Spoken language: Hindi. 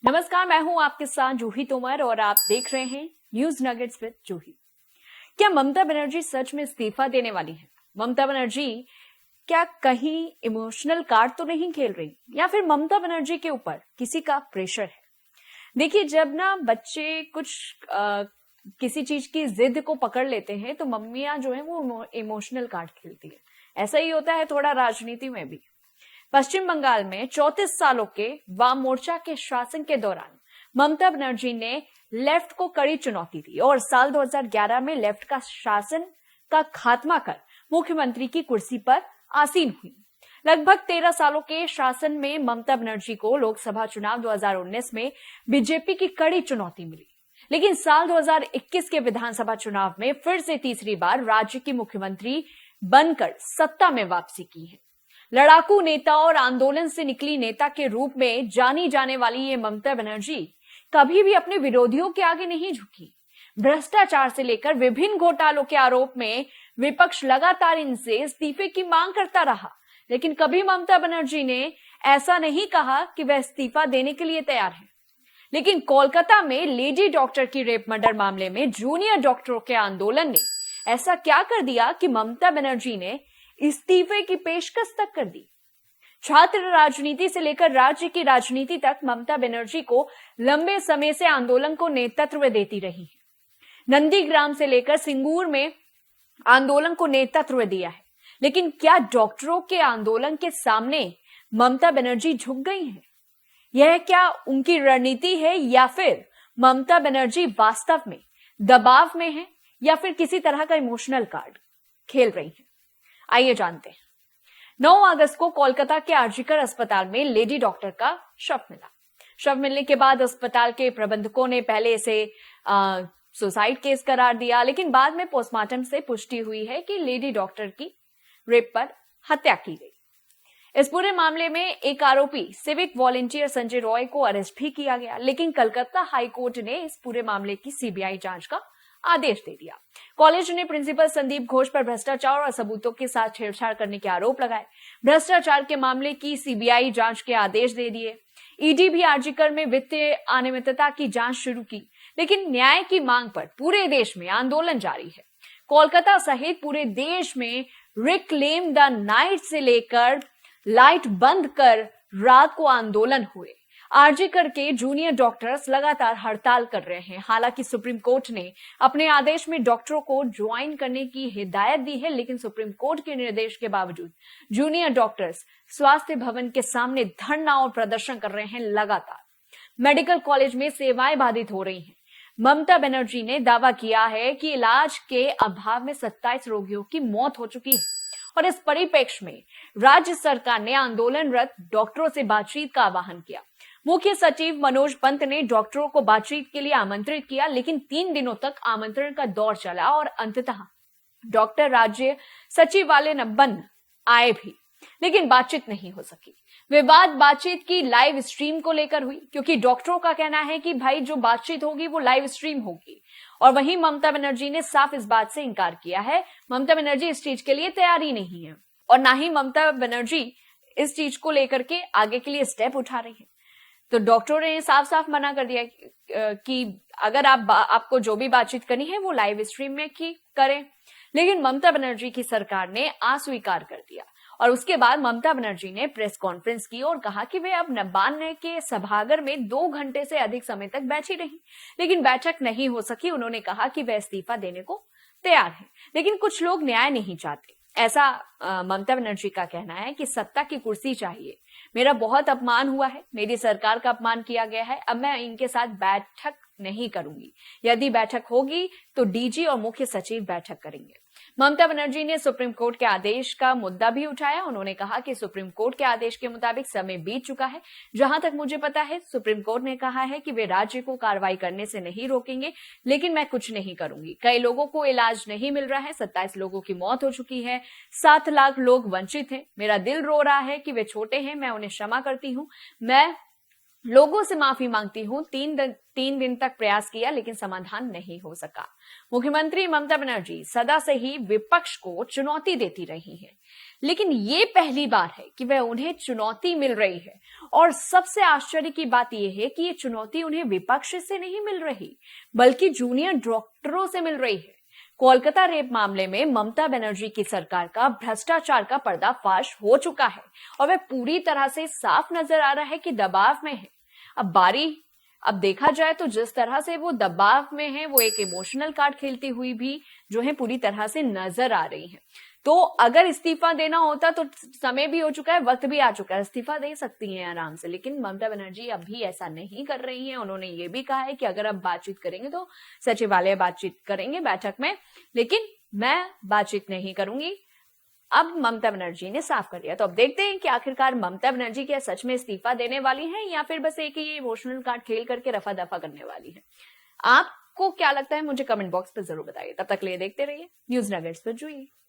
नमस्कार, मैं हूं आपके साथ जूही तोमर और आप देख रहे हैं न्यूज नगेट्स विद जूही। क्या ममता बनर्जी सच में इस्तीफा देने वाली है? ममता बनर्जी क्या कहीं इमोशनल कार्ड तो नहीं खेल रही, या फिर ममता बनर्जी के ऊपर किसी का प्रेशर है? देखिए, जब ना बच्चे कुछ किसी चीज की जिद को पकड़ लेते हैं तो मम्मियां जो है वो इमोशनल कार्ड खेलती है। ऐसा ही होता है थोड़ा राजनीति में भी। पश्चिम बंगाल में 34 सालों के वाम मोर्चा के शासन के दौरान ममता बनर्जी ने लेफ्ट को कड़ी चुनौती दी और साल 2011 में लेफ्ट का शासन का खात्मा कर मुख्यमंत्री की कुर्सी पर आसीन हुई। लगभग 13 सालों के शासन में ममता बनर्जी को लोकसभा चुनाव 2019 में बीजेपी की कड़ी चुनौती मिली, लेकिन साल 2021 के विधानसभा चुनाव में फिर से तीसरी बार राज्य की मुख्यमंत्री बनकर सत्ता में वापसी की है। लड़ाकू नेता और आंदोलन से निकली नेता के रूप में जानी जाने वाली ये ममता बनर्जी कभी भी अपने विरोधियों के आगे नहीं झुकी। भ्रष्टाचार से लेकर विभिन्न घोटालों के आरोप में विपक्ष लगातार इनसे इस्तीफे की मांग करता रहा, लेकिन कभी ममता बनर्जी ने ऐसा नहीं कहा कि वह इस्तीफा देने के लिए तैयार है। लेकिन कोलकाता में लेडी डॉक्टर की रेप मर्डर मामले में जूनियर डॉक्टरों के आंदोलन ने ऐसा क्या कर दिया कि ममता बनर्जी ने इस्तीफे की पेशकश तक कर दी। छात्र राजनीति से लेकर राज्य की राजनीति तक ममता बनर्जी को लंबे समय से आंदोलन को नेतृत्व देती रही है। नंदीग्राम से लेकर सिंगूर में आंदोलन को नेतृत्व दिया है, लेकिन क्या डॉक्टरों के आंदोलन के सामने ममता बनर्जी झुक गई हैं? यह क्या उनकी रणनीति है, या फिर ममता बनर्जी वास्तव में दबाव में है, या फिर किसी तरह का इमोशनल कार्ड खेल रही है? आइए जानते हैं। 9 अगस्त को कोलकाता के आरजीकर अस्पताल में लेडी डॉक्टर का शव मिला। शव मिलने के बाद अस्पताल के प्रबंधकों ने पहले इसे सुसाइड केस करार दिया, लेकिन बाद में पोस्टमार्टम से पुष्टि हुई है कि लेडी डॉक्टर की रेप पर हत्या की गई। इस पूरे मामले में एक आरोपी सिविक वॉलंटियर संजय रॉय को अरेस्ट भी किया गया, लेकिन कलकत्ता हाईकोर्ट ने इस पूरे मामले की सीबीआई जांच का आदेश दे दिया। कॉलेज ने प्रिंसिपल संदीप घोष पर भ्रष्टाचार और सबूतों के साथ छेड़छाड़ करने के आरोप लगाए। भ्रष्टाचार के मामले की सीबीआई जांच के आदेश दे दिए। ईडी भी आरजीकर में वित्तीय अनियमितता की जांच शुरू की, लेकिन न्याय की मांग पर पूरे देश में आंदोलन जारी है। कोलकाता सहित पूरे देश में रिक्लेम द नाइट से लेकर लाइट बंद कर रात को आंदोलन हुए। आरजीकर के जूनियर डॉक्टर्स लगातार हड़ताल कर रहे हैं। हालांकि सुप्रीम कोर्ट ने अपने आदेश में डॉक्टरों को ज्वाइन करने की हिदायत दी है, लेकिन सुप्रीम कोर्ट के निर्देश के बावजूद जूनियर डॉक्टर्स स्वास्थ्य भवन के सामने धरना और प्रदर्शन कर रहे हैं। लगातार मेडिकल कॉलेज में सेवाएं बाधित हो रही हैं। ममता बनर्जी ने दावा किया है कि इलाज के अभाव में 27 रोगियों की मौत हो चुकी है, और इस परिप्रेक्ष्य में राज्य सरकार ने आंदोलनरत डॉक्टरों से बातचीत का आह्वान किया। मुख्य सचिव मनोज पंत ने डॉक्टरों को बातचीत के लिए आमंत्रित किया, लेकिन 3 दिनों तक आमंत्रण का दौर चला और अंततः डॉक्टर राज्य सचिवालय न बन आए भी, लेकिन बातचीत नहीं हो सकी। विवाद बातचीत की लाइव स्ट्रीम को लेकर हुई, क्योंकि डॉक्टरों का कहना है कि भाई जो बातचीत होगी वो लाइव स्ट्रीम होगी, और वहीं ममता बनर्जी ने साफ इस बात से इनकार किया है। ममता बनर्जी इस चीज के लिए तैयार ही नहीं है, और ना ही ममता बनर्जी इस चीज को लेकर के आगे के लिए स्टेप उठा रही है। तो डॉक्टरों ने साफ साफ मना कर दिया कि अगर आपको जो भी बातचीत करनी है वो लाइव स्ट्रीम में करें, लेकिन ममता बनर्जी की सरकार ने अस्वीकार कर दिया। और उसके बाद ममता बनर्जी ने प्रेस कॉन्फ्रेंस की और कहा कि वे अब नबान्य के सभागार में 2 घंटे से अधिक समय तक बैठी रही, लेकिन बैठक नहीं हो सकी। उन्होंने कहा कि वह इस्तीफा देने को तैयार है, लेकिन कुछ लोग न्याय नहीं चाहते। ऐसा ममता बनर्जी का कहना है कि सत्ता की कुर्सी चाहिए। मेरा बहुत अपमान हुआ है, मेरी सरकार का अपमान किया गया है, अब मैं इनके साथ बैठक नहीं करूंगी। यदि बैठक होगी तो डीजी और मुख्य सचिव बैठक करेंगे। ममता बनर्जी ने सुप्रीम कोर्ट के आदेश का मुद्दा भी उठाया। उन्होंने कहा कि सुप्रीम कोर्ट के आदेश के मुताबिक समय बीत चुका है। जहां तक मुझे पता है, सुप्रीम कोर्ट ने कहा है कि वे राज्य को कार्रवाई करने से नहीं रोकेंगे, लेकिन मैं कुछ नहीं करूंगी। कई लोगों को इलाज नहीं मिल रहा है, 27 लोगों की मौत हो चुकी है, 7 लाख लोग वंचित हैं। मेरा दिल रो रहा है कि वे छोटे हैं, मैं उन्हें क्षमा करती हूँ। मैं लोगों से माफी मांगती हूं। 3 दिन तक प्रयास किया लेकिन समाधान नहीं हो सका। मुख्यमंत्री ममता बनर्जी सदा से ही विपक्ष को चुनौती देती रही हैं, लेकिन ये पहली बार है कि वह उन्हें चुनौती मिल रही है। और सबसे आश्चर्य की बात यह है कि ये चुनौती उन्हें विपक्ष से नहीं मिल रही, बल्कि जूनियर डॉक्टरों से मिल रही है। कोलकाता रेप मामले में ममता बनर्जी की सरकार का भ्रष्टाचार का पर्दाफाश हो चुका है और वह पूरी तरह से साफ नजर आ रहा है कि दबाव में है। अब देखा जाए तो जिस तरह से वो दबाव में है, वो एक इमोशनल कार्ड खेलती हुई भी जो है पूरी तरह से नजर आ रही है। तो अगर इस्तीफा देना होता तो समय भी हो चुका है, वक्त भी आ चुका है, इस्तीफा दे सकती हैं आराम से, लेकिन ममता बनर्जी अभी ऐसा नहीं कर रही हैं। उन्होंने ये भी कहा है कि अगर अब बातचीत करेंगे तो सचिवालय बातचीत करेंगे बैठक में, लेकिन मैं बातचीत नहीं करूंगी। अब ममता बनर्जी ने साफ कर दिया। तो अब देखते हैं कि आखिरकार ममता बनर्जी क्या सच में इस्तीफा देने वाली हैं या फिर बस एक ही इमोशनल कार्ड खेल करके रफा दफा करने वाली है। आपको क्या लगता है मुझे कमेंट बॉक्स पर जरूर बताइए। तब तक लिए देखते रहिए न्यूज नगेट्स विद जूही।